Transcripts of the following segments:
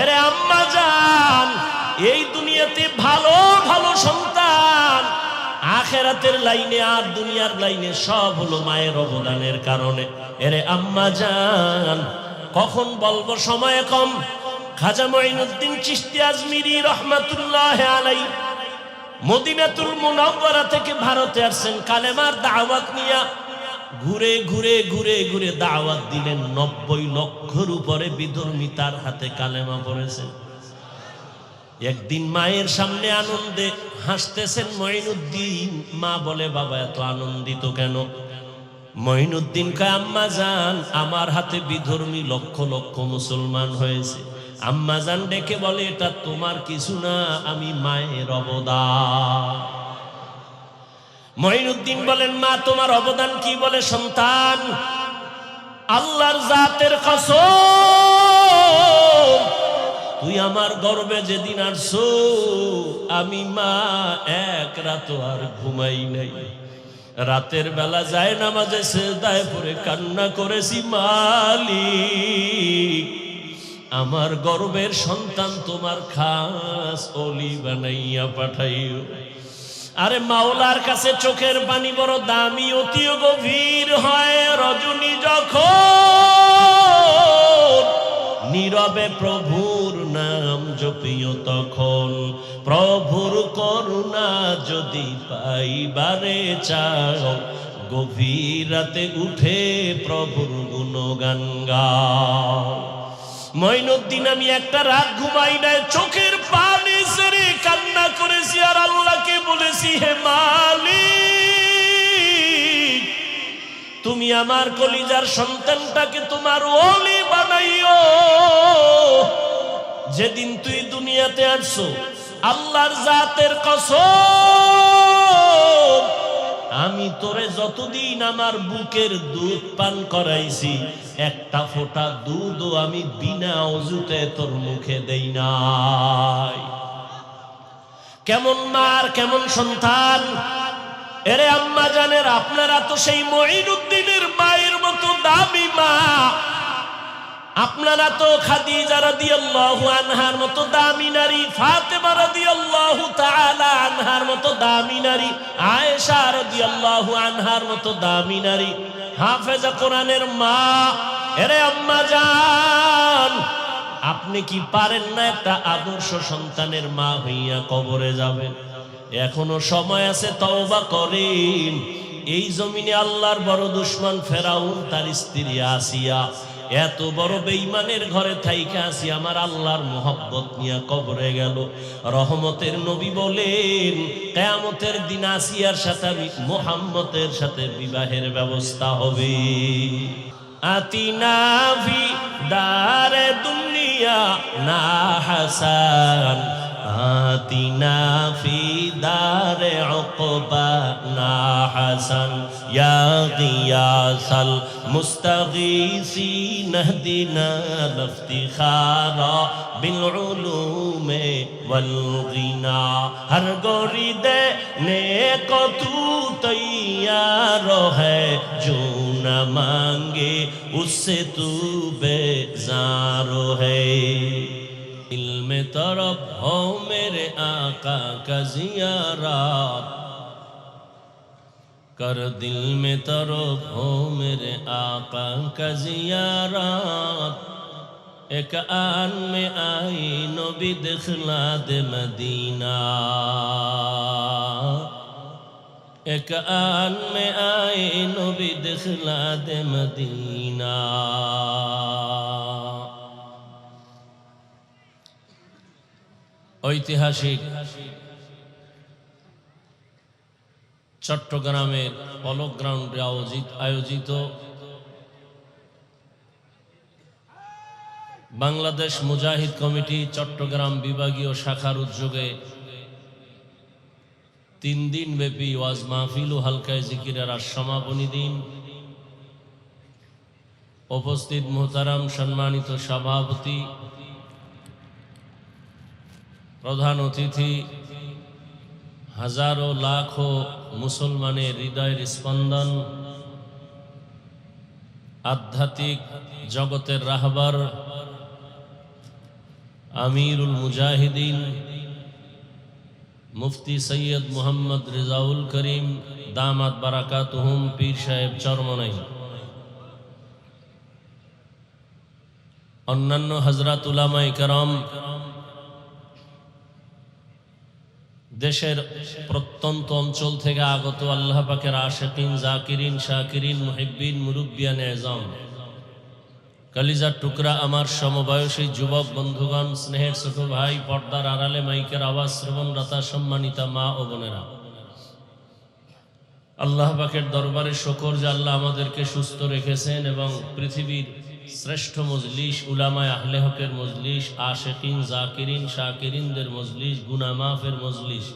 এরে আম্মা জান, এই দুনিয়াতে ভালো ভালো সন্তান আখেরাতের লাইনে আর দুনিয়ার লাইনে সব হলো মায়ের অবদানের কারণে। এরে আম্মা জান, কখন বলবো, সময় কম। খাজা মঈনুদ্দিন চিশতি আজমিরি রহমাতুল্লাহ আলাইহি মদিনাতুল মুনাওয়ারা থেকে ভারতে আসছেন কালেমার দাওয়াত নিয়া। ঘুরে ঘুরে ঘুরে ঘুরে দাওয়াত দিলেন। 90 লক্ষের উপরে বিধর্মী তার হাতে কালেমা পড়েছেন। একদিন মায়ের সামনে আনন্দে হাসতেছেন মঈনুদ্দিন। মা বলে, বাবা এত আনন্দিত কেন? মঈনুদ্দিন কয়, আম্মা জান, আমার হাতে বিধর্মী লক্ষ লক্ষ মুসলমান হয়েছে। আম্মা জান ডেকে বলে, এটা তোমার কিছু না, আমি মায়ের অবদান। মঈনুদ্দিন বলেন, মা তোমার অবদান কি? বলে, সন্তান, আল্লাহর জাতের কসম, তুই আমার গর্বে যেদিন আসছো, আমি মা এক রাত আর ঘুমাই নাই। রাতের বেলা যায় নামাজে সিজদায় পড়ে কান্না করেছি, মালিক আমার গর্বের সন্তান তোমার খাস ওলি বানাইয়া পাঠাইও। আরে মাওলার কাছে চোখের পানি বড় দামি, অতি গভীর হয়। রজনী যখন নীরবে প্রভুর নাম জপিও, তখন প্রভুর করুণা যদি পাইবারে চাও, গভীর রাতে উঠে প্রভুর গুণগান গাও। মঈনুদ্দিন, আমি একটা রাত ঘুমাই নাই, চোখের পানি ছেড়ে কান্না করেছি আর আল্লাহকে বলেছি, হে মালিক, তুমি আমার কলিজার সন্তানটাকে তোমার ওলি বানাইও। যেদিন তুই দুনিয়াতে আসছো, আল্লাহর জাতের কসম, আমি তোরে যতদিন আমার বুকের দুধ পান করাইছি, একটা ফোঁটা দুধও আমি বিনা অজুতে তোর মুখে দেই নাই। কেমন মার কেমন সন্তান। এরে আম্মা জানের, আপনারা তো সেই মঈনুদ্দিনের মায়ের মতো দামি মা। আপনারা তো খাদিজা রাদিয়াল্লাহু আনহার মতো দামি নারী, ফাতেমা রাদিয়াল্লাহু তাআলা আনহার মতো দামি নারী, আয়েশা রাদিয়াল্লাহু আনহার মতো দামি নারী, হাফেজা কোরআনের মা। এরে আম্মা জান, আপনি কি পারেন না একটা আদর্শ সন্তানের মা হইয়া কবরে যাবেন? এখনো সময় আছে, তওবা করেন। এই জমিনে আল্লাহর বড় দুশমন ফেরাউন, তার স্ত্রী আসিয়া এত বড় বেঈমানের ঘরে থাইকা আসি আমার আল্লাহর মোহব্বত নিয়ে কবরে গেল। রহমতের নবী বলেন, কিয়ামতের দিন আসিয়ার সাথে মুহাম্মদের সাথে বিবাহের ব্যবস্থা হবে। আতিনা ফি দারে দুনিয়া না হাসান, আতিনা ফি দারে উকবা না হাসান, ইয়া গিয়াসাল মুস্তাগীসিন ইহদিনা লিফতিখারা বিল উলুমে ওয়াল গিনা। হর গোরি দেনে কো তু তৈয়ার है, जो न मांगे उससे तू बेजार है। दिल में तरफ हो मेरे आका का ज़ियारत, कर दिल में तरफ हो मेरे आका का ज़ियारत। एक आन में आई नबी दिखला दे मदीना, एक आन में आए नबी दिखला दे मदीना। ঐতিহাসিক চট্টগ্রামের পলক গ্রাউন্ডে আয়োজিত বাংলাদেশ মুজাহিদ কমিটি চট্টগ্রাম বিভাগীয় শাখার উদ্যোগে 3 দিন ব্যাপী ওয়াজ মাহফিল ও হালকায়ে জিকিরের আজ সমাপনী দিন। উপস্থিত মুহতারাম সম্মানিত সভাপতি, প্রধান অতিথি, হাজারো লাখো মুসলমানের হৃদয়ের স্পন্দন, আধ্যাত্মিক জগতের রাহবার আমিরুল মুজাহিদিন মুফতি সৈয়দ মোহাম্মদ রেজাউল করিম দামাত বারাকাতুহুম পীর সাহেব চরমনাই, অন্যান্য হযরত উলামায়ে কেরাম, দেশের প্রত্যন্ত অঞ্চল থেকে আগত আল্লাহ পাকের আশিকিন, জাকিরিন, শাকিরিন, মুহিব্বিন, মুরব্বিয়ান এজাম, কলিজার টুকরা আমার সমবয়সী যুবক বন্ধুগণ, স্নেহের ছোট ভাই, পর্দার আড়ালে মাইকের আওয়াজ শ্রবণরতা সম্মানিতা মা ও বোনেরা, আল্লাহ পাকের দরবারে শুকর যে আল্লাহ আমাদেরকে সুস্থ রেখেছেন এবং পৃথিবীর শ্রেষ্ঠ মজলিস, উলামায়ে আহলে হকের মজলিস, আশিকিন, জাকিরিন, শাকিরিনদের মজলিস, গুনাহ মাফের মজলিস,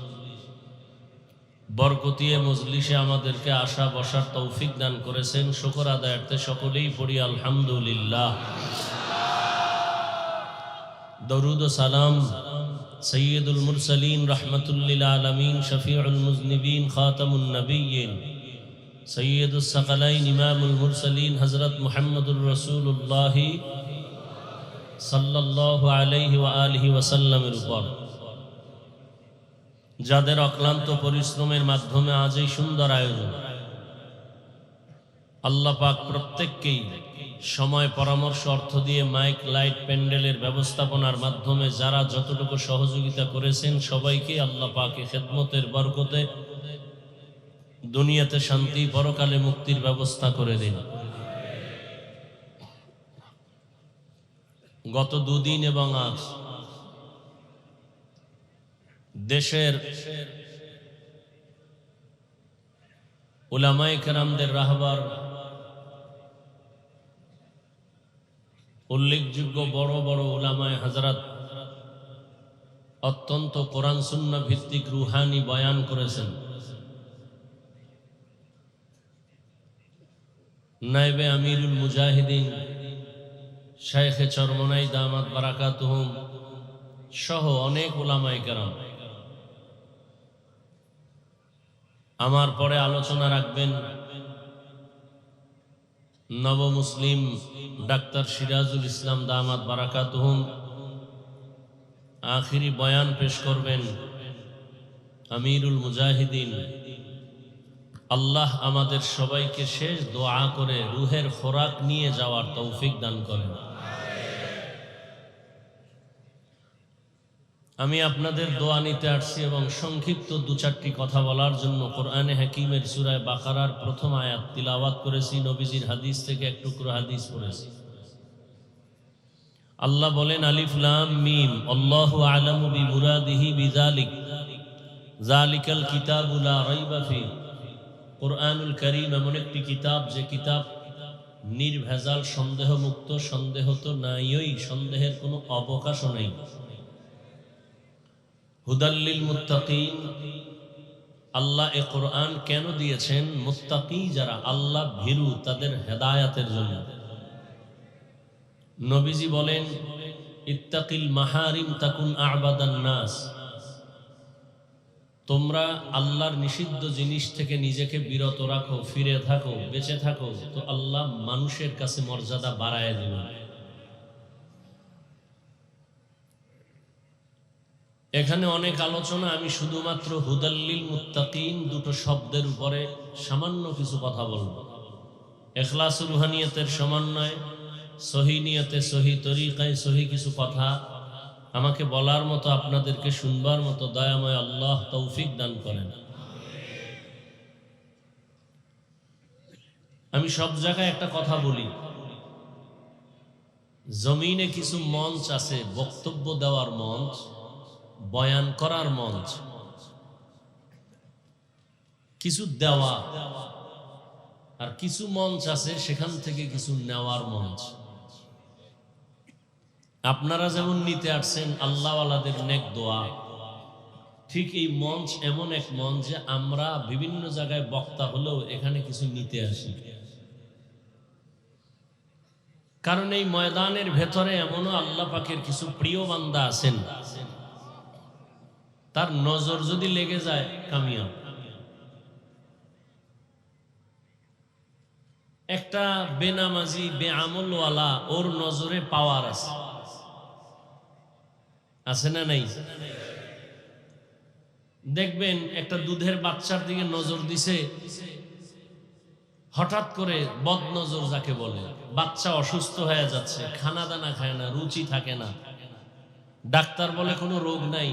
বরকতিয়ে মজলিসে আমাদেরকে আসা বসার তৌফিক দান করেছেন। শুকর আদায়ার্থে সকলেই পড়ি আলহামদুলিল্লাহ। দরুদ ও সালাম সৈয়দুল মুরসালিন রাহমাতুল লিল আলামিন, শফিউল মুজনিবিন, খাতামুন নবিয়্যিন, সৈয়দুস সাকালাইন, ইমামুল মুরসালিন হযরত মুহাম্মদুর রাসূলুল্লাহ সাল্লাল্লাহু আলাইহি ওয়া আলিহি ওয়াসাল্লামের উপর, যাদের অক্লান্ত পরিশ্রমের মাধ্যমে আজ এই সুন্দর আয়োজন, আল্লাহ পাক প্রত্যেককেই সময়, পরামর্শ, অর্থ দিয়ে মাইক, লাইট, প্যান্ডেলের ব্যবস্থাপনার মাধ্যমে যারা যতটুকু সহযোগিতা করেছেন সবাইকে আল্লাহ পাকে খেদমতের বরকতে দুনিয়াতে শান্তি, পরকালে মুক্তির ব্যবস্থা করে দিন। গত দুদিন এবং আজ দেশের উলামায়ে কেরামদের রাহবার, উল্লেখযোগ্য বড় বড় উলামায়ে হযরত অত্যন্ত কোরআন সুন্নাহ ভিত্তিক রুহানি বয়ান করেছেন। নায়েবে আমিরুল মুজাহিদিন শাইখে চরমনাই দামাত বারাকাতুহুম সহ অনেক উলামায়ে কেরাম আমার পরে আলোচনা রাখবেন নব মুসলিম ডাক্তার সিরাজুল ইসলাম দামাত বারাকাতুহুম। আখিরি বয়ান পেশ করবেন আমিরুল মুজাহিদিন। আল্লাহ আমাদের সবাইকে শেষ দোয়া করে রুহের খোরাক নিয়ে যাওয়ার তৌফিক দান করেন। আমি আপনাদের দোয়া নিতে আসছি এবং সংক্ষিপ্ত দু চারটি কথা বলার জন্য কোরআনে হাকিমের সূরা বাকারার প্রথম আয়াত তিলাওয়াত করেছি, নবীজির হাদিস থেকে এক টুকরো হাদিস পড়েছি। আল্লাহ বলেন, আলিফ লাম মিম, আল্লাহু আ'লামু বিমুরাদিহি বিযালিক, যালিকাল কিতাবু লা রাইবা ফি। কোরআনুল কারীম এমন একটি কিতাব যে কিতাব নির্ভেজাল, সন্দেহ মুক্ত, সন্দেহ তো নাইই, সন্দেহের কোনো অবকাশও নেই। হুদাল্লিল মুত্তাকিন, আল্লাহ এ কোরআন কেন দিয়েছেন? মুত্তাকি যারা, আল্লাহ ভীরু, তাদের হেদায়াতের জন্য। নবীজি বলেন, ইত্তাকিল মাহারিম তাকুন আ'বাদান নাস, তোমরা আল্লাহর নিষিদ্ধ জিনিস থেকে নিজেকে বিরত রাখো, ফিরে থাকো, বেঁচে থাকো, তো আল্লাহ মানুষের কাছে মর্যাদা বাড়ায় দিবেন। এখানে অনেক আলোচনা, আমি শুধুমাত্র হুদাল্লিল মুত্তাকিন দুটো শব্দের উপরে সামান্য কিছু কথা বলবো। ইখলাস রুহানিয়তের সমন্বয়ে, সহি নিয়তে, সহি তরিকায়, সহি কিছু কথা আমাকে বলার মতো, আপনাদেরকে শুনবার মতো দয়াময় আল্লাহ তৌফিক দান করেন। আমি সব জায়গায় একটা কথা বলি, জমিনে কিছু মঞ্চ আছে, বক্তব্য দেওয়ার মঞ্চ, বয়ান করার মঞ্চ, কিছু দেওয়া, আর কিছু মঞ্চ আছে সেখান থেকে কিছু নেওয়ার মঞ্চ। আপনারা যেমন নিতে আসছেন আল্লাহওয়ালাদের নেক দোয়া, ঠিক এই মঞ্চ এমন এক মঞ্চ যে আমরা বিভিন্ন জায়গায় বক্তা হলেও এখানে কিছু নিতে আসি। কারণ এই ময়দানের ভেতরে এমনও আল্লাহ পাকের কিছু প্রিয় বান্দা আছেন, তার নজর যদি লেগে যায় কামিয়াব। একটা বেনামাজি, বেআমলওয়ালা, ওর নজরে পাওয়ার আছে। আছে না নাই? দেখবেন একটা দুধের বাচ্চার দিকে নজর দিছে, হঠাৎ করে বদ নজর যাকে বলে, বাচ্চা অসুস্থ হয়ে যাচ্ছে, খানা দানা খায় না, রুচি থাকে না, ডাক্তার বলে কোনো রোগ নাই,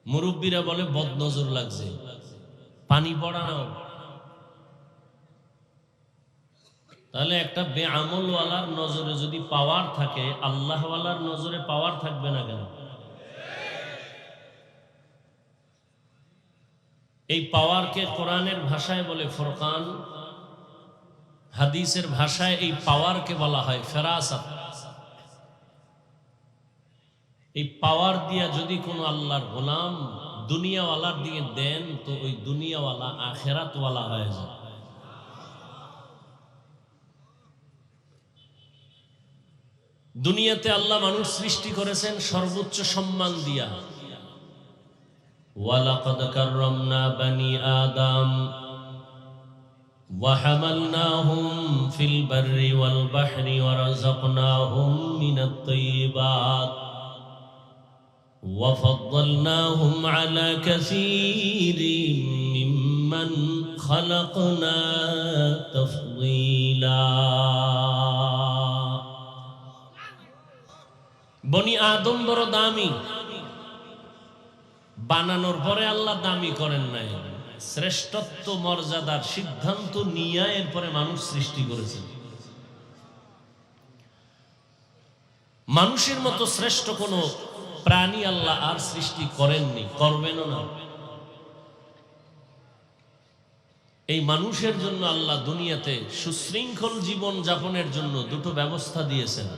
মুরব্বীরা বলে বদ নজর লাগছে, পানি পড়ানো। তাহলে একটা বেআমলওয়ালার নজরে যদি পাওয়ার থাকে, আল্লাহওয়ালার নজরে পাওয়ার থাকবে না কেন? এই পাওয়ারকে কোরআনের ভাষায় বলে ফুরকান, হাদিসের ভাষায় এই পাওয়ারকে বলা হয় ফেরাসাত। এই পাওয়ার দিয়া যদি কোনো আল্লাহর গোলাম দুনিয়াওয়ালার দিকে দেন, তো ওই দুনিয়াওয়ালা আখেরাতওয়ালা হয়ে যায়। দুনিয়াতে আল্লাহ মানুষ সৃষ্টি করেছেন সর্বোচ্চ সম্মান দিয়া। ওয়ালাকাদ কাররামনা বানি আদম ওয়া হামালনাহুম ফিল বাররি ওয়াল বাহরি ওয়া রাযাকনাহুম মিনাত তাইয়্যিবাত ওয়া ফাদ্দালনাহুম আলা কাসীরিন মিম্মান খালাকনা তাফদীলা। বনি আদম বড় দামি, বানানোর পরে আল্লাহ দামি করেন নাই, শ্রেষ্ঠত্ব মর্যাদার সিদ্ধান্ত নিয়ে এরপরে মানুষ সৃষ্টি করেছেন। মানুষের মতো শ্রেষ্ঠ কোনো প্রাণী আল্লাহ আর সৃষ্টি করেননি, করবেনও না। এই মানুষের জন্য আল্লাহ দুনিয়াতে সুশৃঙ্খল জীবন যাপনের জন্য দুটো ব্যবস্থা দিয়েছেন।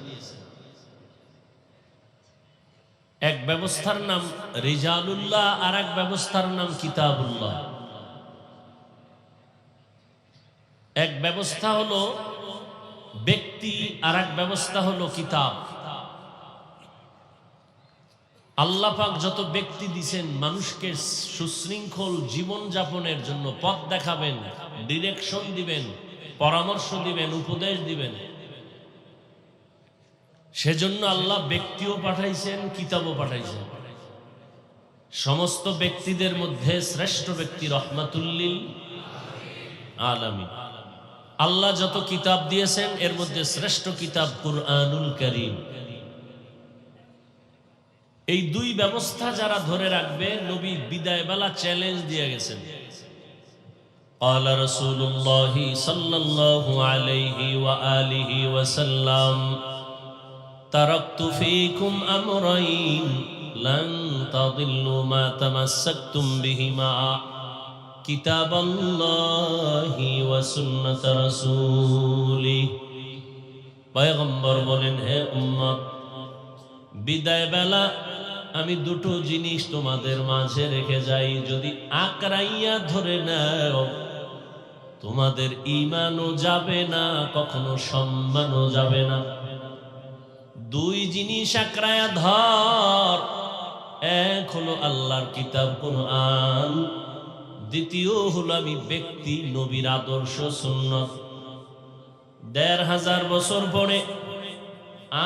এক ব্যবস্থার নাম রিজালুল্লাহ, আর এক ব্যবস্থার নাম কিতাবুল্লাহ। এক ব্যবস্থা হলো ব্যক্তি, আর এক ব্যবস্থা হলো কিতাব। আল্লাহ পাক যত ব্যক্তি দিছেন মানুষকে সুশৃঙ্খল জীবন যাপনের জন্য পথ দেখাবেন, ডিরেকশন দিবেন, পরামর্শ দিবেন, উপদেশ দিবেন, সেজন্য আল্লাহ ব্যক্তিও পাঠাইছেন, কিতাবও পাঠাইছেন। সমস্ত ব্যক্তিদের মধ্যে শ্রেষ্ঠ ব্যক্তি রহমাতুল লিল আলামিন। আল্লাহ যত কিতাব দিয়েছেন এর মধ্যে শ্রেষ্ঠ কিতাব কুরআনুল কারীম। এই দুই ব্যবস্থা যারা ধরে রাখবে, নবী বিদায় বেলা চ্যালেঞ্জ দিয়ে গেছেন। قال رسول الله صلى الله عليه وآله وسلم تركت فيكم أمرين لن تضلوا ما تمسكتم بهما كتاب الله وسنة رسوله। পয়গম্বর বলেন, হে উম্মত, বিদায় বেলা আমি দুটো জিনিস তোমাদের মাঝে রেখে যাই, যদি আকড়াইয়া ধরে নাও তোমাদের ঈমানও যাবে না, কখনো সম্মানও যাবে না। দুই জিনিস আকড়ায়া ধর, এক হলো আল্লাহর কিতাব কুরআন, দ্বিতীয় হলো আমি ব্যক্তি নবীর আদর্শ সুন্নাত। ১৫০০ বছর পরে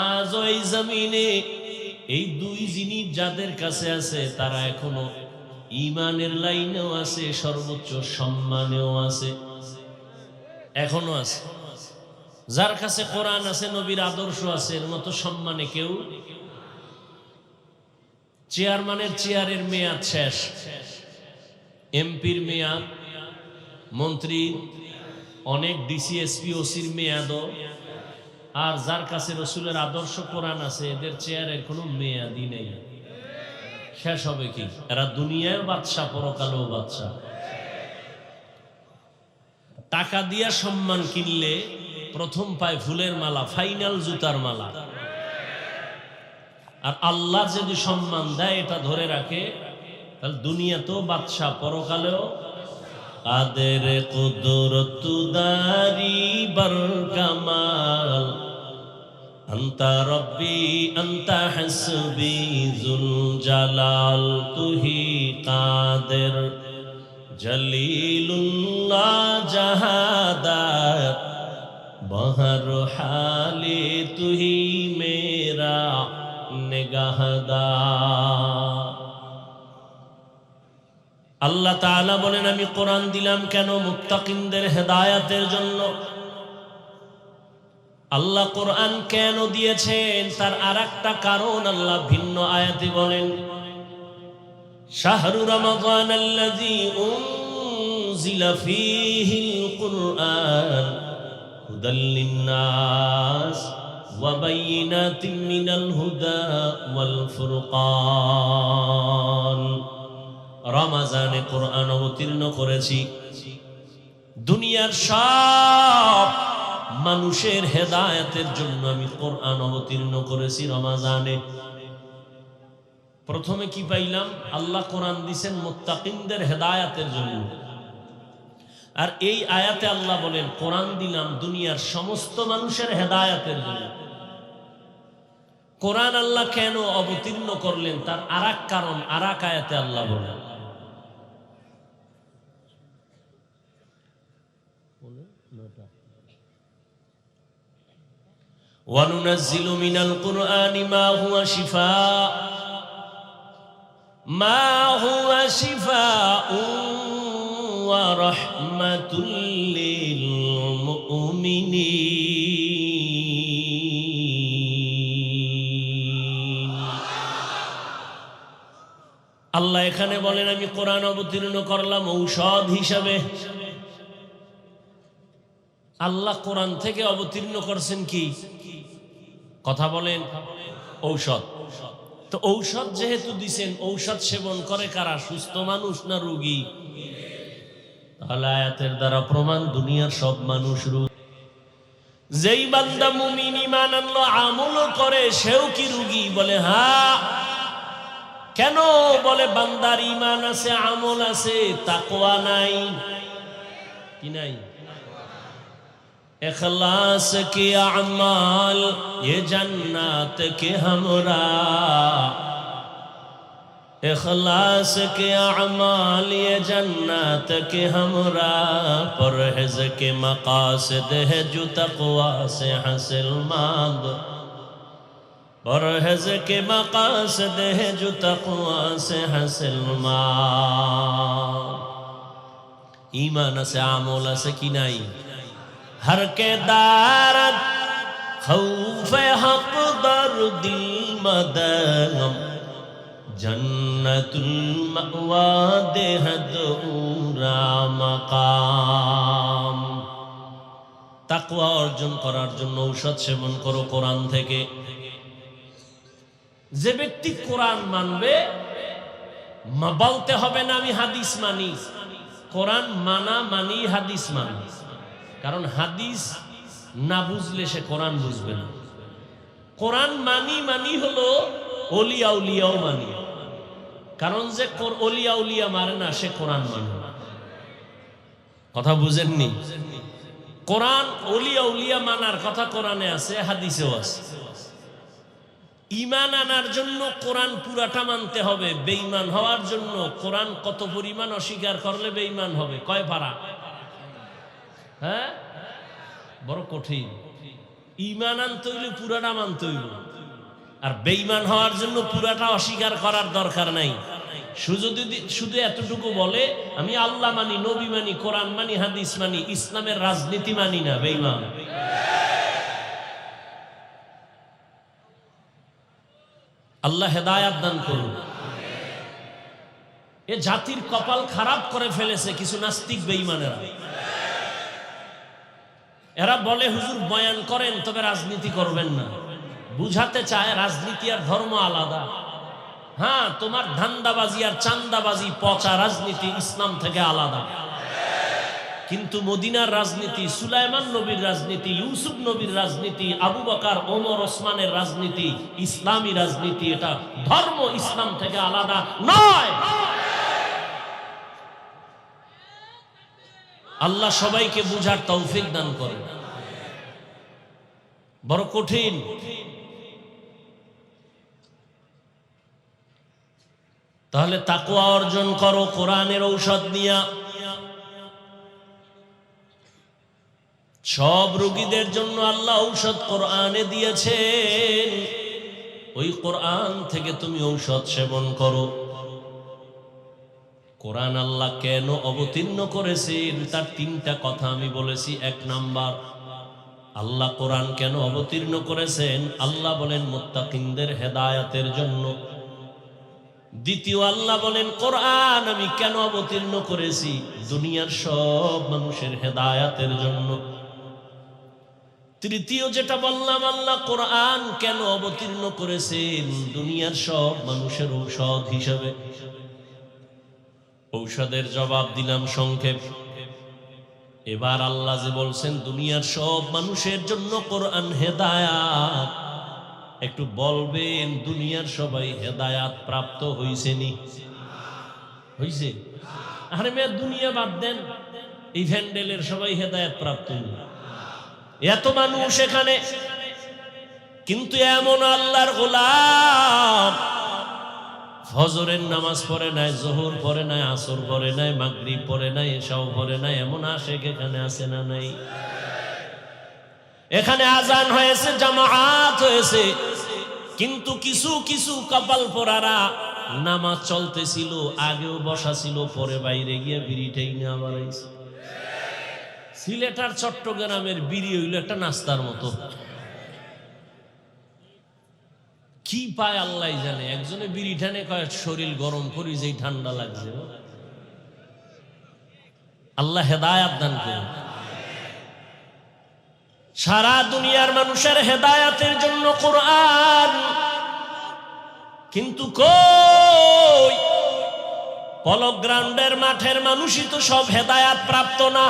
আজ এই জমিনে এই দুই জিনিস যাদের কাছে আছে তারা এখনো ঈমানের লাইনেও আছে, সর্বোচ্চ সম্মানেও আছে, এখনো আছে। যার কাছে কোরআন আছে, নবীর আদর্শ আছে, এর মতো সম্মানে কেউ। চেয়ারম্যানের চেয়ারের মেয়াদ শেষ, এমপির মেয়াদ, মন্ত্রী, অনেক ডিসি এসপি ওসির মেয়াদও। আর যার কাছে রসুলের আদর্শ কোরআন আছে, এদের চেয়ারের কোনো মেয়াদই নেই, শেষ হবে কি? এরা দুনিয়ায় বাদশা, পরকালেও বাদশা। টাকা দিয়া সম্মান কিনলে প্রথম পায় ফুলের মালা, ফাইনাল জুতার মালা। আর আল্লাহ যদি সম্মান দেয়, এটা ধরে রাখে, তাহলে দুনিয়াতেও বাদশা, পরকালেও। কাদের কুদরত দারি বরকামাল আন্তা রব্বি আন্তা হাসবি যুল জালাল, তুহি কাদের জলিলুল্লাহ জাহাদাত বহর হালে তুহি মেরা নেগাহদার। আল্লাহ তাআলা বলেন আমি কোরআন দিলাম কেন? মুত্তাকিনদের হেদায়েতের জন্য। আল্লাহ কোরআন কেন দিয়েছেন তার আরেকটা কারণ আল্লাহ ভিন্ন আয়াতে বলেন, শাহরু রমাদানাল্লাযী উনজিলা ফীহিল কুরআন হুদাল লিন্নাস ওয়া বাইয়িনাতিন মিনাল হুদা ওয়াল ফুরকান। রমজানে কোরআন অবতীর্ণ করেছি দুনিয়ার সব মানুষের হেদায়েতের জন্য। আমি কোরআন অবতীর্ণ করেছি রমজানে। প্রথমে কি পাইলাম? আল্লাহ কোরআন দিয়েছেন মুত্তাকিনদের হেদায়েতের জন্য। আর এই আয়াতে আল্লাহ বলেন কোরআন দিলাম দুনিয়ার সমস্ত মানুষের হেদায়েতের জন্য। কোরআন আল্লাহ কেন অবতীর্ণ করলেন তার আরেক কারণ আরেক আয়াতে আল্লাহ বলেন। وَنُنَزِّلُ مِنَ الْقُرْآنِ مَا هُوَ شِفَاءٌ وَرَحْمَةٌ لِّلْمُؤْمِنِينَ। আল্লাহ এখানে বলেন আমি কোরআন অবতীর্ণ করলাম ঔষধ হিসাবে। আল্লাহ কোরআন থেকে অবতীর্ণ করছেন কি? কথা বলেন, ঔষধ। তো ঔষধ যেহেতু দিছেন, ঔষধ সেবন করে কারা? সুস্থ মানুষ না রোগী? তাহলে আয়াতের দ্বারা প্রমাণ দুনিয়ার সব মানুষ রোগী। যেই বান্দা মুমিন ঈমান আনলো আমলও করে সেও কি রোগী? বলে হ্যাঁ। কেন? বলে বান্দার ঈমান আছে, আমল আছে, তাকওয়া নাই। কি নাই? इखलास के अमाल ये जन्नत के हमरा, इखलास के अमाल ये जन्नत के हमरा, परहेज के मकासद है जो तक़वा से हासिल मांद, परहेज के मकासद है जो तक़वा से हासिल मांद। ईमान से आमल से की नहीं हर के दारत खौफ हक दर दिल मदम जन्नतुल मअवा देहदूरा मकाम। তাকওয়া অর্জন করার জন্য ঔষধ সেবন করো কোরআন থেকে। যে ব্যক্তি কোরআন মানবে, বলতে হবে না আমি হাদিস মানি। কোরআন মানা মানি হাদিস মানি। কারণ হাদিস না বুঝলে সে কোরআন বুঝবে না। কোরআন মানি হলো ওলিয়া উলিয়াও মানি। কারণ যে ওলিয়া উলিয়া মানে না সে কোরআন মানে না। কথা বুঝেননি? কোরআন ওলিয়া উলিয়া মানার কথা কোরআনে আছে, হাদিসেও আছে। ঈমান আনার জন্য কোরআন পুরাটা মানতে হবে। বেঈমান হওয়ার জন্য কোরআন কত পরিমাণ অস্বীকার করলে বেঈমান হবে? কয় পারা? হ্যাঁ, বড় কঠিন। ঈমান আনতে হইলে পুরাটা মানতে হইল। আর বেঈমান হওয়ার জন্য পুরাটা অস্বীকার করার দরকার নাই। শুধু এতটুকু বলে আমি আল্লাহ মানি, নবী মানি, কোরআন মানি, হাদিস মানি, ইসলামের রাজনীতি মানি না, বেঈমান। আল্লাহ হেদায়াত দান করুন। এ জাতির কপাল খারাপ করে ফেলেছে কিছু নাস্তিক বেঈমানেরা। এরা বলে হুজুর বয়ান করেন তবে রাজনীতি করবেন না। বুঝাতে চায় রাজনীতি আর ধর্ম আলাদা। হ্যাঁ, তোমার ধান্দাবাজি আর চান্দাবাজি পচা রাজনীতি ইসলাম থেকে আলাদা। কিন্তু মদিনার রাজনীতি, সুলাইমান নবীর রাজনীতি, ইউসুফ নবীর রাজনীতি, আবু বকর ওমর ওসমানের রাজনীতি ইসলামী রাজনীতি। এটা ধর্ম ইসলাম থেকে আলাদা নয়। আল্লাহ সবাইকে বুঝার তৌফিক দান করেন। বড় কঠিন। তাহলে তাকওয়া অর্জন করো কোরআনের ঔষধ নিয়া। সব রোগীদের জন্য আল্লাহ ঔষধ কোরআনে দিয়েছেন। ওই কোরআন থেকে তুমি ঔষধ সেবন করো। কোরআন আল্লাহ কেন অবতীর্ণ করেছেন তার তিনটা কথা আমি বলেছি। এক নাম্বার, আল্লাহ কোরআন কেন অবতীর্ণ করেছেন? আল্লাহ বলেন মুত্তাকিনদের হেদায়েতের জন্য। দ্বিতীয়, আল্লাহ বলেন কোরআন আমি কেন অবতীর্ণ করেছি? দুনিয়ার সব মানুষের হেদায়েতের জন্য। তৃতীয় যেটা বললাম, আল্লাহ কোরআন কেন অবতীর্ণ করেছেন? দুনিয়ার সব মানুষের ঔষধ হিসেবে। ঔষধের জবাব দিলাম সংক্ষেপ। এবার আল্লাহ যে বলছেন দুনিয়ার সব মানুষের জন্য কোরআন হেদায়াত, একটু বলবেন দুনিয়ার সবাই হেদায়াত প্রাপ্ত হইছে নি? হইছে? আরে মেয়ে দুনিয়া বাদ দেন, এই ভ্যান্ডেলের সবাই হেদায়াত প্রাপ্ত। এত মানুষ এখানে, কিন্তু এমন আল্লাহর গোলাম ফজরের নামাজ পড়ে নাই, জোহর পড়ে নাই, আসর পড়ে নাই, মাগরিব পড়ে নাই, এশাও পড়ে নাই, এমন আশেক এখানে আছে না নাই? এখানে আজান হয়েছে, জামাআত হয়েছে, কিন্তু কিছু কিছু কপাল পোড়ারা নামাজ চলতেছিল, আগেও বসা ছিল, পরে বাইরে গিয়ে বিড়িটাই না বাড়াইছে। সিলেট আর চট্টগ্রামের বিড়ি হইল একটা নাস্তার মতো। কি পায় আল্লাহ জানে। একজনে বিড়ি টানে কয় শরীর গরম করি, যেই ঠান্ডা লাগছে। আল্লাহ হেদায়াত দান করুন। সারা দুনিয়ার মানুষের হেদায়াতের জন্য কোরআন, কিন্তু কই পলক গ্রাউন্ডের মাঠের মানুষই তো সব হেদায়াত প্রাপ্ত না।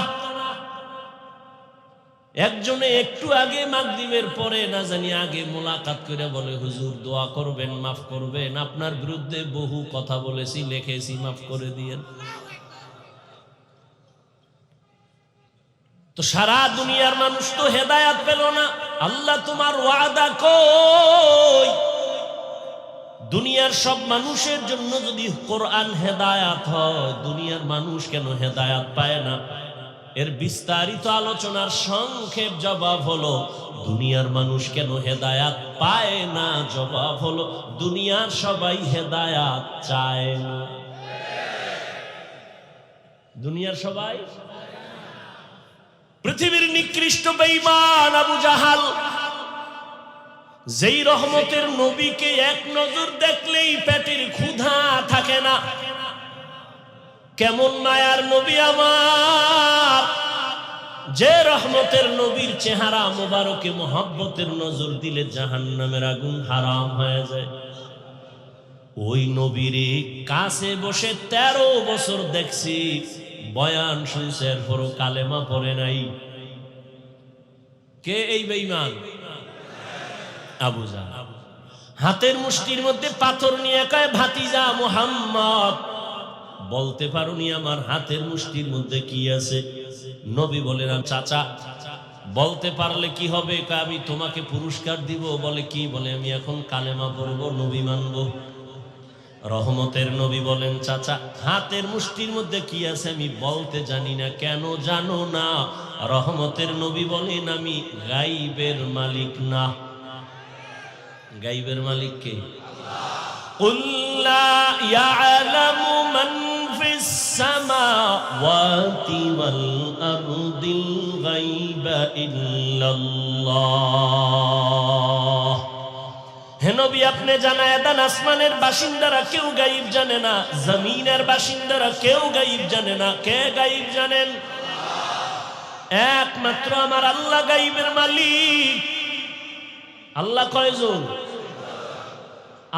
একজনে একটু আগে মাগরিবের পরে না জানি আগে মোলাকাত করে বলে, হুজুর দোয়া করবেন, মাফ করবেন, আপনার বিরুদ্ধে বহু কথা বলেছি, লিখেছি, মাফ করে দিয়েন। তো সারা দুনিয়ার মানুষ তো হেদায়াত পেল না। আল্লাহ তোমার ওয়াদা কই? দুনিয়ার সব মানুষের জন্য যদি কোরআন হেদায়াত হয়, দুনিয়ার মানুষ কেন হেদায়াত পায় না? এর বিস্তারিত আলোচনার সংক্ষেপ জবাব হলো, দুনিয়ার মানুষ কেন হেদায়াত পায় না? জবাব হলো, দুনিয়ার সবাই হেদায়াত চায় না। দুনিয়ার সবাই, পৃথিবীর নিকৃষ্ট বেঈমান আবু জাহাল, যেই রহমতের নবীকে এক নজর দেখলেই পেটের ক্ষুধা থাকে না, কেমন মায়ার নবী আমার, যে রহমতের নবীর চেহারা মোবারকে মোহাব্বতের নজর দিলে জাহান্নামের আগুন হারাম হয়ে যায়। ওই নবীরে কাছে বসে 13 বছর দেখছি, বয়ান শুনছে, এরপরও কালেমা পড়ে নাই। কে এই বেঈমান? আবু জাহল। হাতের মুষ্টির মধ্যে পাথর নিয়ে কয়, ভাতিজা মুহাম্মদ, বলতে পারোনি আমার হাতের মুষ্টির মধ্যে কি আছে? নবী বলেন, চাচা বলতে পারলে কি হবে? আমি তোমাকে পুরস্কার দিব। বলে কি? বলে আমি এখন কালেমা পড়ব, নবী মানব। রহমতের নবী বলেন, চাচা হাতের মুষ্টির মধ্যে কি আছে আমি বলতে জানি না। কেন জানো না? রহমতের নবী বলেন, আমি গাইবের মালিক না। গাইবের মালিক কে? কুল লা ইয়ালামু মান ফিস সামাওয়াতি ওয়াল আরদিল গায়বা ইল্লাল্লাহ। হে নবী, আপনি জানায় দেন, আসমানের বাসিন্দারা কেউ গায়ব জানে না, জমিনের বাসিন্দারা কেউ গায়ব জানে না। কে গায়ব জানেন? একমাত্র আমার আল্লাহ গায়বের মালিক। আল্লাহ কয়জন?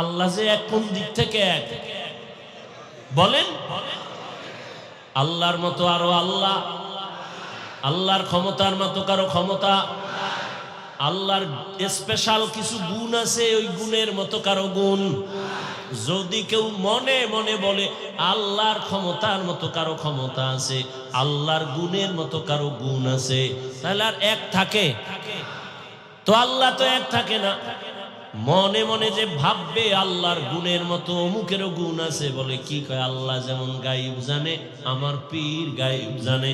আল্লাহ যে এক, কোন দিক থেকে এক বলেন? আল্লাহর মতো আরো আল্লাহ, আল্লাহর ক্ষমতার মতো কারো ক্ষমতা, আল্লাহর স্পেশাল কিছু গুণ আছে, ওই গুণের মতো কারো গুণ। যদি কেউ মনে মনে বলে আল্লাহর ক্ষমতার মতো কারো ক্ষমতা আছে, আল্লাহর গুণের মতো কারো গুণ আছে, তাহলে আর এক থাকে? তো আল্লাহ তো এক থাকে না। মনে মনে যে ভাববে আল্লাহর গুণের মতো অমুকেরও গুণ আছে, বলে কি কয়? আল্লাহ যেমন গায়ব জানে, আমার পীর গায়ব জানে।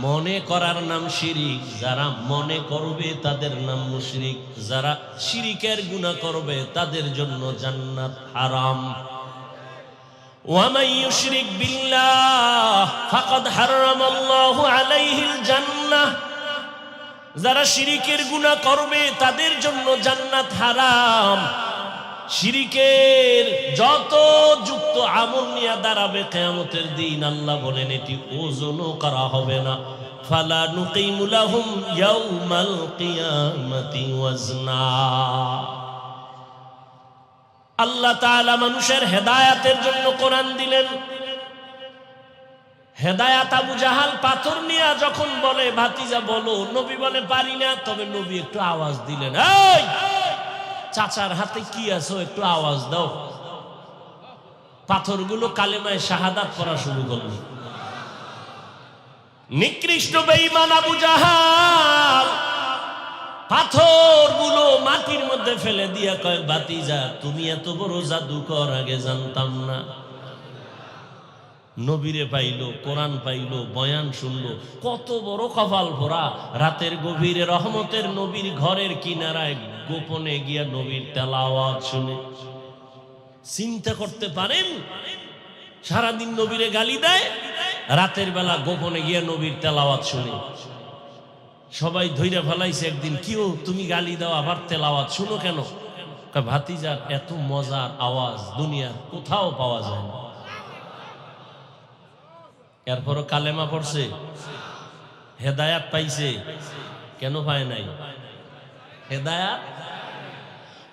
মনে করার নাম শিরিক, যারা মনে করবে তাদের নাম মুশরিক, যারা শিরিকের গুনাহ করবে তাদের জন্য জান্নাত হারাম। ওয়ামান ইউশরিক বিল্লাহ ফাকাদ হারামাল্লাহু আলাইহিল জান্নাহ, যারা শিরিকের গুনাহ করবে তাদের জন্য জান্নাত হারাম। শিরিকের যত যুক্ত আমল নিয়ে দাঁড়াবে কিয়ামতের দিন, আল্লাহ বলেন এটি ওজনও করা হবে না। ফালা নুকিমু লাহুম ইয়াউমাল কিয়ামাতি ওয়াজনা। আল্লাহ তাআলা মানুষের হেদায়েতের জন্য কোরআন দিলেন। হেদায়েত আবু জাহাল পাথর নিয়ে যখন বলে ভাতিজা বলো, নবী বলে পারি না, তবে নবী একটু আওয়াজ দিলেন, এই চাচার হাতে কি আছে একটু আওয়াজ দাও। পাথরগুলো কালেমায়ে শাহাদাত পড়া শুরু করলো। নিকৃষ্ট বেঈমান আবু জাহাল পাথরগুলো মাটির মধ্যে ফেলে দিয়া কয়, ভাতিজা তুমি এত বড় জাদুকর, আগে জানতাম না। নবীরে পাইলো, কোরআন পাইলো, বয়ান শুনলো, কত বড় কপাল ভরা। রাতের গভীরে রহমতের নবীর ঘরের কিনারায় গোপনে গিয়া নবীর তেলাওয়াত শুনে। চিন্তা করতে পারেন, সারাদিন নবীরে গালি দেয়, রাতের বেলা গোপনে গিয়া নবীর তেলাওয়াত শুনে। সবাই ধইরা ফেলাইছে একদিন, কিও তুমি গালি দাও আবার তেলাওয়াত শুনো কেন? ভাতিজার এত মজার আওয়াজ দুনিয়ার কোথাও পাওয়া যায় না। এরপরও কালেমা পড়ছে, হেদায়াত পাইছে, কেন পায় নাই হেদায়াত?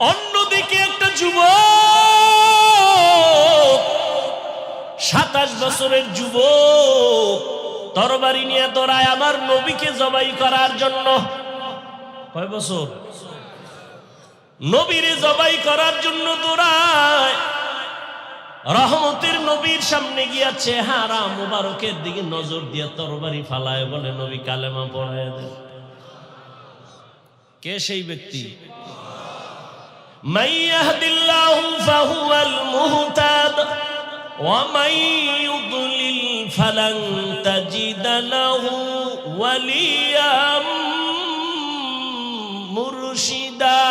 অন্যদিকে একটা যুবক, 27 বছরের যুবক, তরবারি নিয়ে দৌড়ায় আমার নবীকে জবাই করার জন্য। কয় বছর? নবীরে জবাই করার জন্য দৌড়ায়। রহমতের নবীর সামনে গিয়া চেহারা মুবারকের দিকে নজর দিয়া তরবারি ফালায়, বলে নবী কালেমা পড়ায় দেন। কে সেই ব্যক্তি? মান ইয়াহদিল্লাহু ফাহুয়াল মুহতাদ ওয়া মান ইউদ্লিল ফালান তাজিদা লাহু ওয়ালিয়াম মুরশিদা।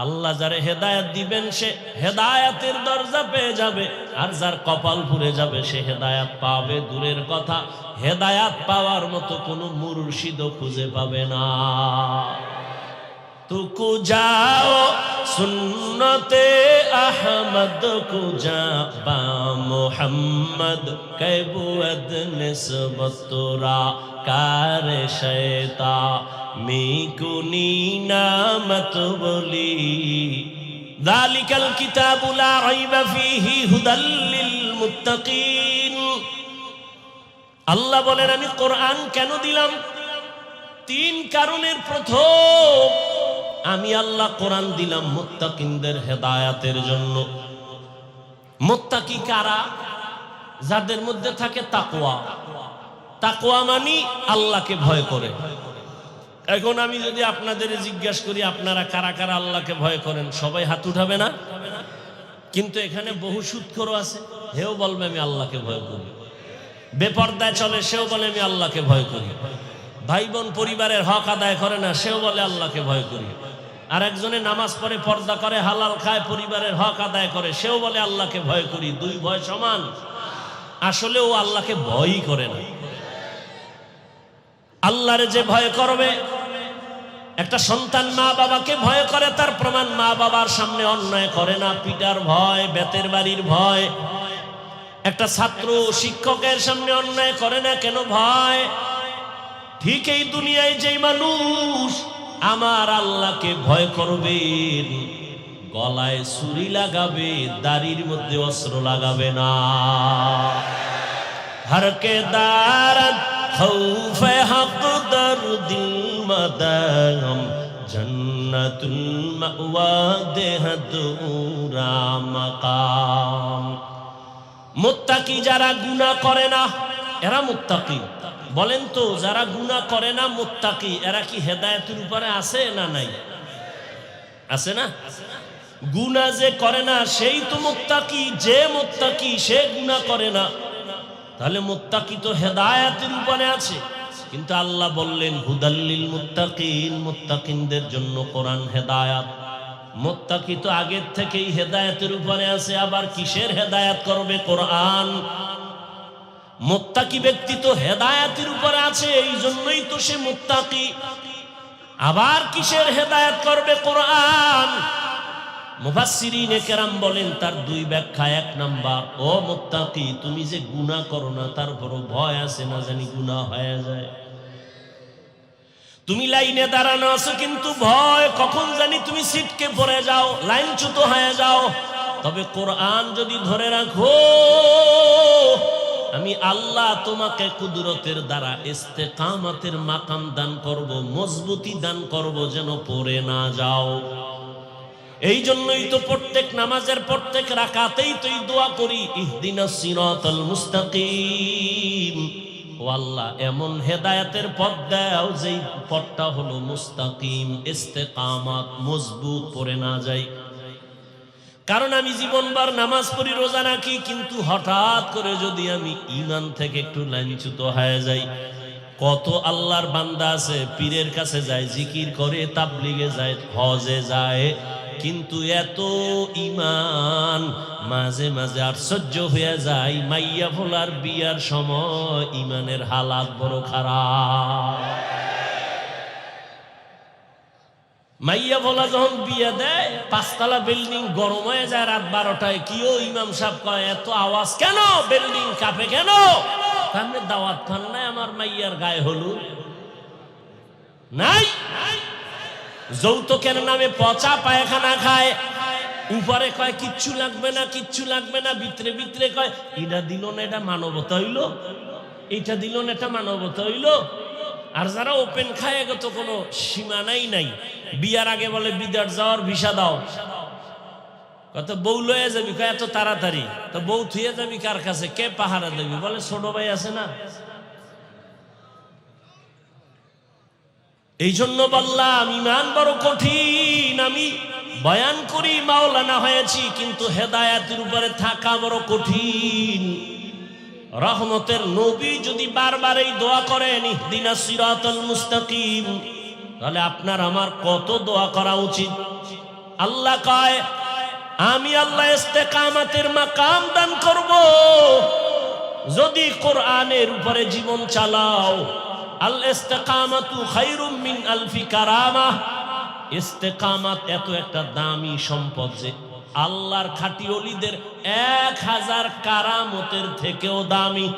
আল্লাহ যারে হেদায়েত দিবেন সে হেদায়েতের দরজা পেয়ে যাবে, আর যার কপাল পুড়ে যাবে সে হেদায়েত পাবে দূরের কথা, হেদায়েত পাওয়ার মতো কোনো মুর্শিদও খুঁজে পাবে না। তু কুজাও সুন্নতে আহমদ কুজা বা মুহাম্মদ কৈবুদ নিসবতরা কার শয়তা মিকুনি নামত বলি। যালিকাল কিতাবু লা রাইবা ফীহি হুদাল লিল মুত্তাকিন। আল্লাহ বলেন আমি কোরআন কেন দিলাম? 3 কারণের প্রথম, আমি আল্লাহ কোরআন দিলাম মুত্তাকিনদের হেদায়েতের জন্য। মুত্তাকি কারা? যাদের মধ্যে থাকে তাকওয়া। তাকওয়া মানে আল্লাহকে ভয় করে। এখন আমি যদি আপনাদের জিজ্ঞাসা করি আপনারা কারা কারা আল্লাহকে ভয় করেন, সবাই হাত উঠাবে না? কিন্তু এখানে বহু সুদখোর আছে, হেও বলবে আমি আল্লাহকে ভয় করি। বেপরদায় চলে, সেও বলে আমি আল্লাহকে ভয় করি। ভাই বোন পরিবারের হক আদায় করে না, সেও বলে আল্লাহকে ভয় করি। আর একজনে নামাজ পড়ে, পর্দা করে, হালাল খায়, পরিবারের হক আদায় করে, সেও বলে আল্লাহকে ভয় করি। 2 ভয় সমান? আসলে ও আল্লাহকে ভয়ই করে না। আল্লাহরে যে ভয় করবে, একটা সন্তান মা বাবাকে ভয় করে, তার প্রমাণ মা বাবার সামনে অন্যায় করে না, পিটার ভয়, বেতের বাড়ির ভয়। একটা ছাত্র শিক্ষকের সামনে অন্যায় করে না, কেন ভয়? ঠিক এই দুনিয়ায় যেই মানুষ আমার আল্লাহকে ভয় করবে, গলায় ছুরি লাগাবে, দাড়ির মধ্যে অস্ত্র লাগাবে না। হরকে দারাত খৌফে হক দরদিল মদাম জান্নাতুল মাওয়া দেহদুরা মাকাম। মুত্তাকি যারা গুনাহ করে না, এরা মুত্তাকি। বলেন তো, যারা গুনাহ করে না মুত্তাকি, এরা কি হেদায়েতের উপরে আছে না নাই? আছে না? গুনাহ যে করে না সেই তো মুত্তাকি। যে মুত্তাকি সে গুনাহ করে না, তাহলে মুত্তাকি তো হেদায়েতের উপরে আছে, কিন্তু আল্লাহ বললেন হুদাল্লিল মুত্তাকিন, মুত্তাকিনদের জন্য কোরআন হেদায়েত। মুত্তাকি তো আগের থেকেই হেদায়েতের উপরে আছে, আবার কিসের হেদায়েত করবে? কোরআন। মুত্তাকি ব্যক্তি তো হেদায়েতের উপরে আছে, এই জন্যই তো সে মুত্তাকি। আবার কিসের হেদায়েত করবে? কোরআন। মুফাসসিরিনে কেরাম বলেন তার দুই ব্যাখ্যা। এক নাম্বার, ও মুত্তাকি, তুমি যে গুনাহ করো না, তারপরও ভয় আছে না জানি গুনাহ হয়ে যায়। তুমি লাইনে দাঁড়ানো আছো, কিন্তু ভয় কখন জানি তুমি ছিটকে পড়ে যাও, লাইনচ্যুত হয়ে যাও। তবে কোরআন যদি ধরে রাখো, আমি আল্লাহ তোমাকে কুদরতের দ্বারা ইস্তেকামতের মাকাম দান করব, মজবুতি দান করব, যেন পড়ে না যাও। এই জন্যই তো প্রত্যেক নামাজের প্রত্যেক রাকাতেই তো দোয়া করি, ইহদিনাস সিরাতাল মুস্তাকিম। ও আল্লাহ, এমন হেদায়েতের পথ দাও যেই পথটা হলো মুস্তাকিম, ইস্তেকামত, মজবুত, পড়ে না যাই। কারণ আমি জীবনভর নামাজ পড়ি, রোজা রাখি, কিন্তু হঠাৎ করে যদি আমি ঈমান থেকে একটু লাঞ্ছিত হয়ে যাই। কত আল্লাহর বান্দা আছে, পীরের কাছে যায়, জিকির করে, তাবলিগে যায়, হজে যায়, কিন্তু এত ঈমান মাঝে মাঝে আশ্চর্য হয়ে যায়। মাইয়া ভোলার বিয়ার সময় ঈমানের হালাত বড় খারাপ। মাইয়া ভোলা যখন বিয়ে দেয়, 5 তলা বিল্ডিং গরম হয়ে যায় রাত 12টায়। কিও ইমাম সাহেব কয়, এত আওয়াজ কেন? বিল্ডিং কাঁপে কেন? আপনি দাওয়াত খান নাই আমার মাইয়ার গায়ে হলুদ নাই? যৌতুকের নামে পচা পায়খানা খায়, উপরে কয় কিচ্ছু লাগবে না, কিচ্ছু লাগবে না, ভিতরে ভিতরে কয় এটা দিল না, এটা মানবতা হইল, এটা দিল না, এটা মানবতা হইল। আর যারা ওপেন খায়, এগো তো কোনো সীমানাই নাই। বিয়ার আগে বলে বিদেশ যাওয়ার ভিসা দাও, কত বউ লয়ে যাবি, কয় এত তাড়াতাড়ি? তো বউ থুয়ে যাবি কার কাছে? কে পাহারা দেবি? বলে ছোট ভাই আছে না। এই জন্য বললাম ঈমান বড় কঠিন। আমি বয়ান করি মাওলানা হয়েছি, কিন্তু হেদায়েতের উপরে থাকা বড় কঠিন। রহমতের নবী যদি বারবার এই দোয়া করেন ইহদিনাস সিরাতাল মুস্তাকিম, তাহলে আপনার আমার কত দোয়া করা উচিত। আল্লাহ কয়, আমি আল্লাহ ইস্তেকামতের মাকাম দান করব যদি কোরআনের উপরে জীবন চালাও। আল ইস্তেকামাতু খায়রুম মিন আলফি কারামাহ। ইস্তেকামত এত একটা দামি সম্পদ যে আল্লাহর খাঁটি ওলিদের 1000 কারামতের থেকেও দামি।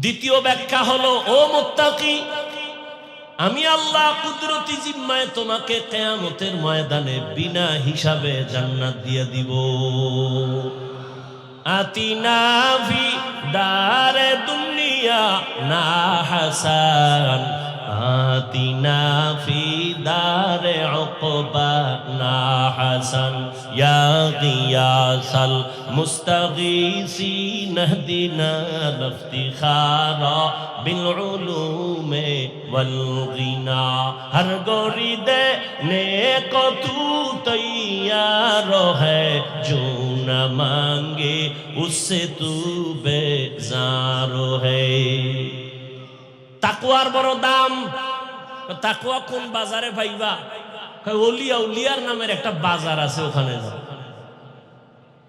দ্বিতীয় ব্যাখ্যা হলো, ও মুত্তাকি, আমি আল্লাহ কুদরতি জিম্মায় তোমাকে কিয়ামতের ময়দানে বিনা হিসাবে জান্নাত দিয়ে দিব। আতিনা ফি দারে দুনিয়া না হাসান, আতিনা ফি দারে উকবা না হাসান, ইয়া গিয়াসাল মুস্তাগীসিন ইহদিনা লিফতিখারা বিল উলুমে ওয়াল গিনা। হর গোরি দেনে কো তু তৈয়ার হ্যায়, जो न मांगे उससे तू बेजार है। তাকওয়ার বড় দাম। তাকওয়া কোন বাজারে পাইবা? ওলিয়া উলিয়ার নামের একটা বাজার আছে, ওখানে যাও।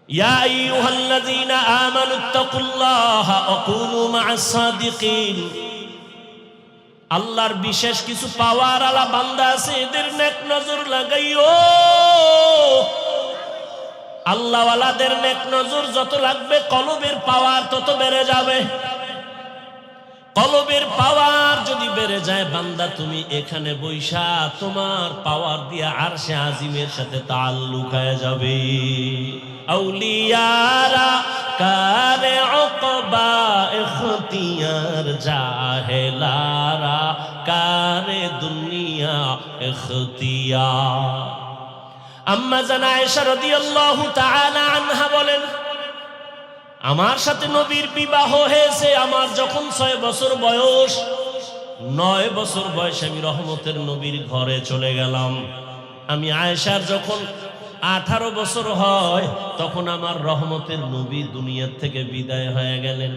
ইয়া আইয়ুহাল্লাযীনা আমানুত্তাকুল্লাহা ওয়া কুনু মা'আস সাদিকিন। আল্লাহর বিশেষ কিছু পাওয়ার আলা বান্দা আছে, এদের নেক নজর লাগাইও। আল্লাহওয়ালাদের নেক নজর যত লাগবে, কলবের পাওয়ার তত বেড়ে যাবে। কলবের পাওয়ার যদি বেড়ে যায়, বান্দা তুমি এখানে বৈশা তোমার পাওয়ার দিয়ে আরশে আজিমের সাথে তাআল্লুক হয়ে যাবে। আউলিয়ারা কারে উকবা ইখতিয়ার, জাহেলারা কারে দুনিয়া ইখতিয়ার। আম্মা জান আয়েশা রাদিয়াল্লাহু তাআলা আনহা বলেন, আমার সাথে নবীর বিবাহ হয়েছে আমার যখন 6 বছর বয়স। 9 বছর বয়সে আমি রহমতের নবীর ঘরে চলে গেলাম। আমি আয়েশার যখন 18 বছর হয় তখন আমার রহমতের নবী দুনিয়ার থেকে বিদায় হয়ে গেলেন।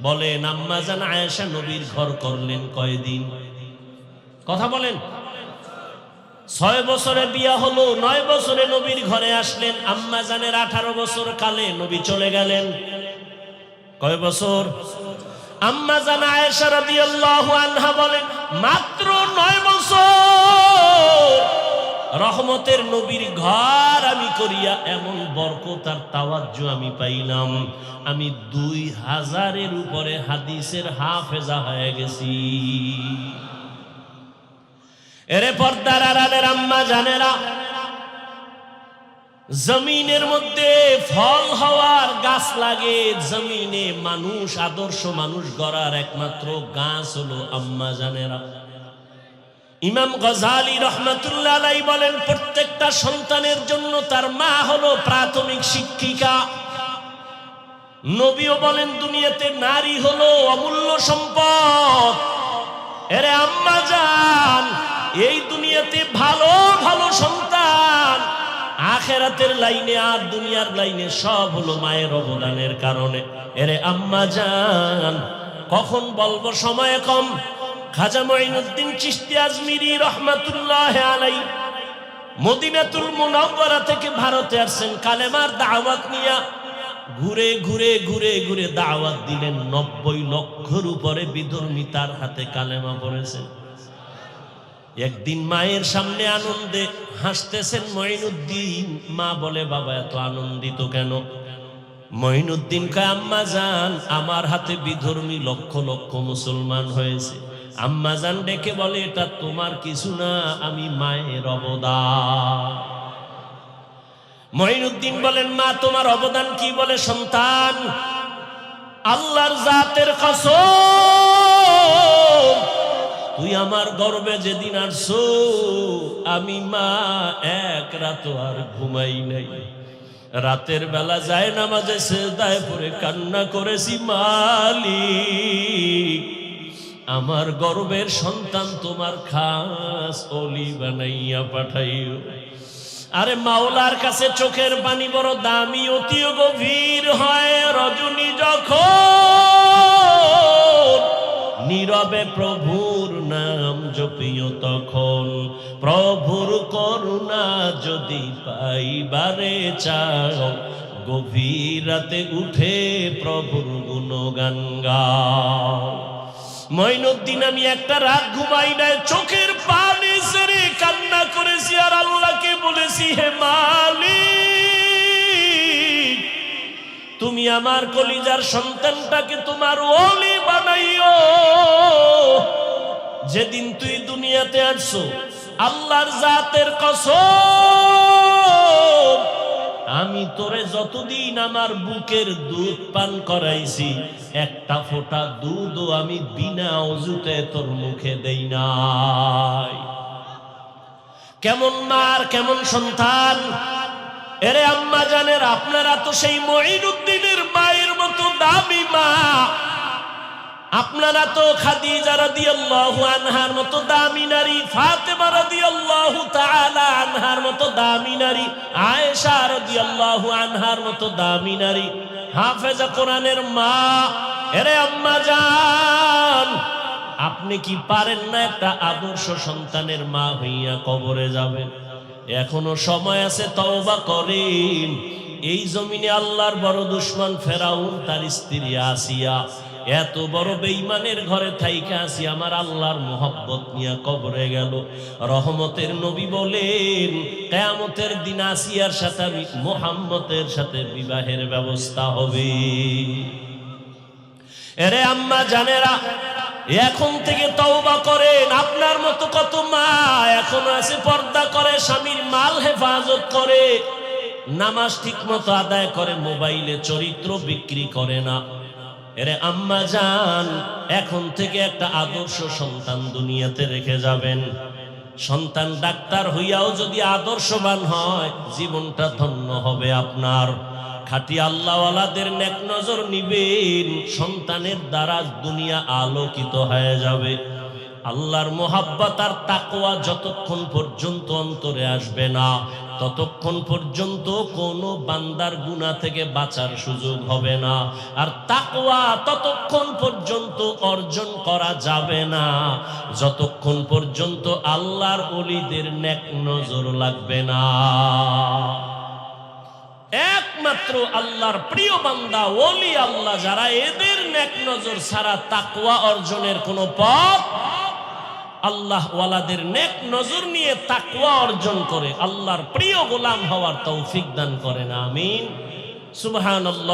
বলেন আম্মা জান আয়েশা নবীর ঘর করলেন কয়দিন? কথা বলেন। 6 বছরে বিয়া হলো, 9 বছরে নবীর ঘরে আসলেন। আম্মা জানের 18 বছর কালে নবী চলে গেলেন। কয় বছর? আম্মা জান আয়েশা রাদিয়াল্লাহু আনহা বলেন মাত্র 9 বছর রহমতের নবীর ঘর আমি করিয়া এমন বরকত আর তাওয়াজ্জু আমি পাইলাম, আমি 2000-এর উপরে হাদিসের হাফেজা হয়ে গেছি। এরে পর্দার আড়ালের আম্মা জানেরা, জমিনের মধ্যে ফল হওয়ার গাছ লাগে, জমিনে মানুষ আদর্শ মানুষ গড়ার একমাত্র গাছ হলো আম্মা জানেরা। ইমাম গজালি রহমাতুল্লাহ আলাইহি বলেন প্রত্যেকটা সন্তানের জন্য তার মা হলো প্রাথমিক শিক্ষিকা। নবীও বলেন দুনিয়াতে নারী হলো অমূল্য সম্পদ। এরে আম্মা জান, এই দুনিয়াতে ভালো ভালো সন্তান আখেরাতের লাইনে আর দুনিয়ার লাইনে সব হলো মায়ের অবদানের কারণে। এরে আম্মা জান, কখন বলবো সময় কম। খাজা মঈনুদ্দিন চিশতি আজমিরি রহমাতুল্লাহ আলাইহি মদিনাতুল মুনাওয়ারা থেকে ভারতে আসছেন কালেমার দাওয়াত নিয়া। ঘুরে ঘুরে ঘুরে ঘুরে দাওয়াত দিলেন। 90 লক্ষের উপরে বিধর্মী তার হাতে কালেমা পড়েছে। একদিন মায়ের সামনে আনন্দে হাসতেছেন মঈনুদ্দিন। মা বলে বাবা এত আনন্দিত কেন? মঈনুদ্দিন কয় আম্মা জান, আমার হাতে বিধর্মী লক্ষ লক্ষ মুসলমান হয়েছে। আম্মা জান ডেকে বলে এটা তোমার কিছু না, আমি মায়ের অবদান। মঈনুদ্দিন বলেন মা তোমার অবদান কি? বলে সন্তান, আল্লাহর জাতের কসম, তুই আমার গর্বে যেদিন আসছো আমি মা এক রাত আর ঘুমাই নাই। রাতের বেলা যায় নামাজে সিজদায় পড়ে কান্না করেছি, মালিক আমার গর্বের সন্তান তোমার খাস ওলি বানাইয়া পাঠাইও। আরে মাওলার কাছে চোখের পানি বড় দামি, অতি গভীর হয় রজনী যখন নীরবে প্রভুর নাম জপিও তখন। প্রভুর করুণা যদি পাইবারে চাও, গভীর রাতে উঠে প্রভুর গুণগান গাও। মঈনুদ্দিন আমি একটা রাত ঘুমাই নাই, চোখের পানি ছেড়ে কান্না করেছি আর আল্লাহকে বলেছি হে মালিক তুমি আমার কলিজার সন্তানটাকে তোমার ওলি বানাইও। যেদিন তুই দুনিয়াতে আসছো আল্লাহর জাতের কসম, আমি তোরে যতদিন আমার বুকের দুধ পান করাইছি একটা ফোঁটা দুধও আমি বিনা ওযুতে তোর মুখে দেই নাই। কেমন মার কেমন সন্তান। এরে আম্মা জানের, আপনারা তো সেই মঈনুদ্দিনের মায়ের মতো দামি মা, আপনারা তো খাদিজা রাদিয়াল্লাহু আনহার মতো দামি নারী, ফাতেমা রাদিয়াল্লাহু তাআলা আনহার মতো দামি নারী, আয়েশা রাদিয়াল্লাহু আনহার মতো দামি নারী, হাফেজা কোরআনের মা। এরে আম্মা জান, আপনি কি পারেন না একটা আদর্শ সন্তানের মা হইয়া কবরে যাবেন? এখনো সময় আছে, তওবা করেন। এই জমিনে আল্লাহর বড় দুশমন ফেরাউন তার স্ত্রী আসিয়া এত বড় বেঈমানের ঘরে থাইকা আসি আমার আল্লাহর মোহব্বত নিয়ে কবরে গেল। রহমতের নবী বলেন কিয়ামতের দিন আসিয়ার সাথে আমি মুহাম্মদের সাথে বিবাহের ব্যবস্থা হবে। এরে আম্মা জানেরা, এখন থেকে তওবা করেন। আপনার মতো কত মা এখনো আছে পর্দা করে, স্বামীর মাল হেফাজত করে, নামাজ ঠিক মতো আদায় করে, মোবাইলে চরিত্র বিক্রি করে না। এরে আম্মা জান, এখন থেকে একটা আদর্শ সন্তান দুনিয়াতে রেখে যাবেন। সন্তান ডাক্তার হইয়াও যদি আদর্শবান হয় জীবনটা ধন্য হবে আপনার। খাঁটি আল্লাহওয়ালাদের নেক নজর নিবেন, সন্তানের দ্বারা দুনিয়া আলোকিত হয়ে যাবে। আল্লাহর মোহাব্বত আর তাকওয়া যতক্ষণ পর্যন্ত অন্তরে আসবে না, ততক্ষণ পর্যন্ত কোনো বান্দার গুনাহ থেকে বাঁচার সুযোগ হবে না। আর তাকওয়া ততক্ষণ পর্যন্ত অর্জন করা যাবে না যতক্ষণ পর্যন্ত আল্লাহর ওলিদের নেক নজর লাগবে না। একমাত্র আল্লাহর প্রিয় বান্দা ওলি আল্লাহ যারা, এদের নেক নজর ছাড়া তাকওয়া অর্জনের কোনো পথ, আল্লাহ ওয়ালাদের নেক নজর নিয়ে তাকওয়া অর্জন করে আল্লাহর প্রিয় গোলাম হওয়ার তৌফিক দান করেন। আমিন। সুবহানাল্লাহ।